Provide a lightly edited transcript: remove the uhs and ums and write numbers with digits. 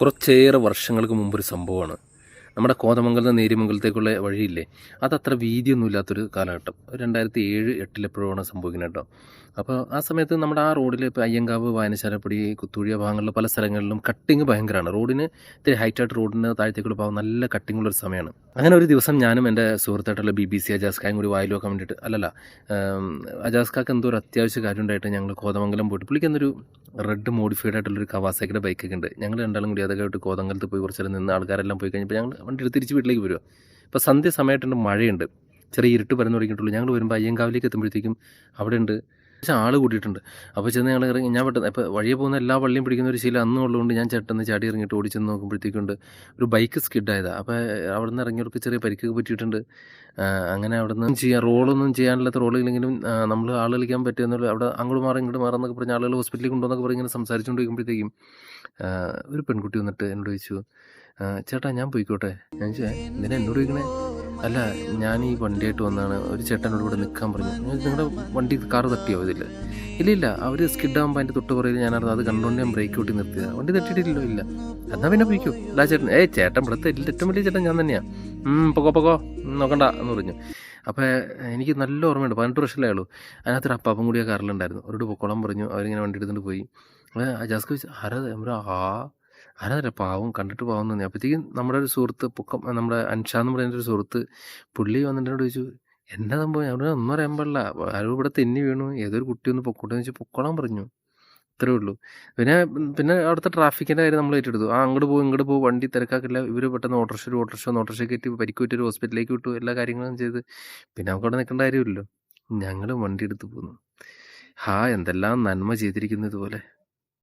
കുറച്ചേറെ വർഷങ്ങൾക്ക് മുമ്പൊരു സംഭവമാണ്. നമ്മുടെ കോതമംഗലത്ത് നിന്ന് നേര്യമംഗലത്തേക്കുള്ള വഴിയില്ലേ, അതത്ര വീതിയൊന്നും ഇല്ലാത്തൊരു കാലഘട്ടം. 2007, 2008 എപ്പോഴാണ് സംഭവിക്കുന്നത് കേട്ടോ. അപ്പോൾ ആ സമയത്ത് നമ്മുടെ ആ റോഡിൽ ഇപ്പോൾ അയ്യങ്കാവ്, വായനശാലപ്പടി, കുത്തൂഴിയ ഭാഗങ്ങളിൽ പല സ്ഥലങ്ങളിലും കട്ടിങ് ഭയങ്കരമാണ്. റോഡിന് ഇത്തിരി ഹൈറ്റായിട്ട് റോഡിന് താഴത്തേക്കുള്ള ഭാഗം നല്ല കട്ടിങ്ങുള്ളൊരു സമയമാണ്. അങ്ങനെ ഒരു ദിവസം ഞാനും എൻ്റെ സുഹൃത്തായിട്ടുള്ള BBC അജാസ്കായും കൂടി വായിൽ വെക്കാൻ വേണ്ടിയിട്ട് അജാസ്കാക്ക് എന്തോ ഒരു അത്യാവശ്യ കാര്യം ഉണ്ടായിട്ട് ഞങ്ങൾ കോതമംഗലം പോയിട്ട്, പുള്ളിക്കെന്നൊരു റെഡ് മോഡിഫൈഡ് ആയിട്ടുള്ളൊരു കവാസാക്കിയുടെ ബൈക്കൊക്കെ ഉണ്ട്. ഞങ്ങൾ രണ്ടാളും കൂടി അതൊക്കെ ആയിട്ട് കോതമംഗലത്ത് പോയി കുറച്ച് നേരം നിന്ന് ആൾക്കാരെല്ലാം പോയി കഴിഞ്ഞപ്പോൾ ഞങ്ങൾ വണ്ടി എടുത്ത് തിരിച്ച് വീട്ടിലേക്ക് വരുക. ഇപ്പോൾ സന്ധ്യ സമയമായിട്ടുണ്ട്, മഴയുണ്ട്, ചെറിയ ഇരുട്ട് പരന്നു തുടങ്ങിയിട്ടുള്ളൂ. ഞങ്ങൾ വരുമ്പോൾ അയ്യങ്കാവിലേക്ക് എത്തുമ്പോഴത്തേക്കും അവിടെ ഉണ്ട് പക്ഷേ ആൾ കൂട്ടിയിട്ടുണ്ട്. അപ്പോൾ ചെന്ന് ഞങ്ങൾ ഇറങ്ങി, ഞാൻ പെട്ടെന്ന് ഇപ്പോൾ വഴിയെ പോകുന്ന എല്ലാ വള്ളിയും പിടിക്കുന്ന ഒരു ശീലം അന്നും ഉള്ളതുകൊണ്ട് ഞാൻ ചെട്ടെന്ന് ചാടി ഇറങ്ങിയിട്ട് ഓടിച്ചെന്ന് നോക്കുമ്പോഴത്തേക്കുണ്ട് ഒരു ബൈക്ക് സ്കിഡായതാണ്. അപ്പോൾ അവിടെ നിന്ന് ഇറങ്ങിയവർക്ക് ചെറിയ പരിക്കൊക്കെ പറ്റിയിട്ടുണ്ട്. അങ്ങനെ അവിടെ നിന്ന് റോളൊന്നും ചെയ്യാനില്ലാത്ത റോളില്ലെങ്കിലും നമ്മൾ ആൾ കളിക്കാൻ പറ്റുമെന്നുള്ള അവിടെ അങ്ങോട്ട് മാറി ഇങ്ങോട്ട് മാറാന്നൊക്കെ പറഞ്ഞ് ആളുകൾ ഹോസ്പിറ്റലിൽ കൊണ്ടുവന്നൊക്കെ പറഞ്ഞ് ഇങ്ങനെ സംസാരിച്ചുകൊണ്ടിരിക്കുമ്പോഴത്തേക്കും ഒരു പെൺകുട്ടി വന്നിട്ട് എന്നോട് ചോദിച്ചു, ചേട്ടാ ഞാൻ പോയിക്കോട്ടെ? ഞാൻ ചോദിച്ചാൽ എന്തിനാ എന്നോട് ചോദിക്കണേ? അല്ല, ഞാൻ ഈ വണ്ടിയായിട്ട് വന്നതാണ്, ഒരു ചേട്ടനോട് ഇവിടെ നിൽക്കാൻ പറഞ്ഞു. നിങ്ങളുടെ വണ്ടി കാറ് തട്ടിയോ? ഇല്ല, അവർ സ്കിഡാകുമ്പോൾ അതിൻ്റെ തൊട്ട് പുറകിൽ ഞാനറിഞ്ഞു. അത് കണ്ടുകൊണ്ട് ഞാൻ ബ്രേക്ക് കൂട്ടി നിർത്തിയതാണ്. വണ്ടി തട്ടിയിട്ടില്ലല്ലോ. ഇല്ല, എന്നാൽ പിന്നെ പോയിക്കോ. അല്ല ചേട്ടൻ, ചേട്ടൻ ഇവിടുത്തെ ഏറ്റവും വലിയ ചേട്ടൻ ഞാൻ തന്നെയാണ്. പൊക്കോ നോക്കണ്ട എന്ന് പറഞ്ഞു. അപ്പോൾ എനിക്ക് നല്ല ഓർമ്മയുണ്ട്, 18 വർഷമല്ലേ ആയുള്ളൂ. അതിനകത്തൊരു അപ്പാപ്പൻ കൂടി ആ കാറിലുണ്ടായിരുന്നു. അവരോട് പൊക്കോളം പറഞ്ഞു. അവരിങ്ങനെ വണ്ടി എടുത്തുകൊണ്ട് പോയി. അജാസ്ക്ക് ചോദിച്ചു, ആരാ പാവം, കണ്ടിട്ട് പാവം തോന്നി. അപ്പോഴത്തേക്കും നമ്മുടെ ഒരു സുഹൃത്ത് നമ്മുടെ അൻഷാ എന്ന് പറയുന്ന ഒരു സുഹൃത്ത്, പുള്ളി വന്നിട്ട് എന്നോട് ചോദിച്ചു, എന്നാ സംഭവം? അവിടെ ഒന്നും അറിയാൻ പാടില്ല, ആരും ഇവിടെ തെന്നി വീണു, ഏതൊരു കുട്ടി ഒന്ന് പൊക്കോട്ടെ എന്ന് വെച്ചാൽ പൊക്കോളാൻ പറഞ്ഞു. ഇത്രേ ഉള്ളൂ. പിന്നെ അവിടുത്തെ ട്രാഫിക്കിൻ്റെ കാര്യം നമ്മൾ ഏറ്റെടുത്തു. അങ്ങോട്ട് പോകും വണ്ടി തിരക്കാക്കില്ല. ഇവർ പെട്ടെന്ന് ഓട്ടോറിക്ഷ കയറ്റി പരിക്ക് പറ്റിയൊരു ഹോസ്പിറ്റലിലേക്ക് വിട്ടു, എല്ലാ കാര്യങ്ങളും ചെയ്ത്. പിന്നെ നമുക്ക് അവിടെ നിൽക്കേണ്ട കാര്യമില്ലല്ലോ. ഞങ്ങൾ വണ്ടി എടുത്ത് പോന്നു. എന്തെല്ലാം നന്മ ചെയ്തിരിക്കുന്നു ഇതുപോലെ.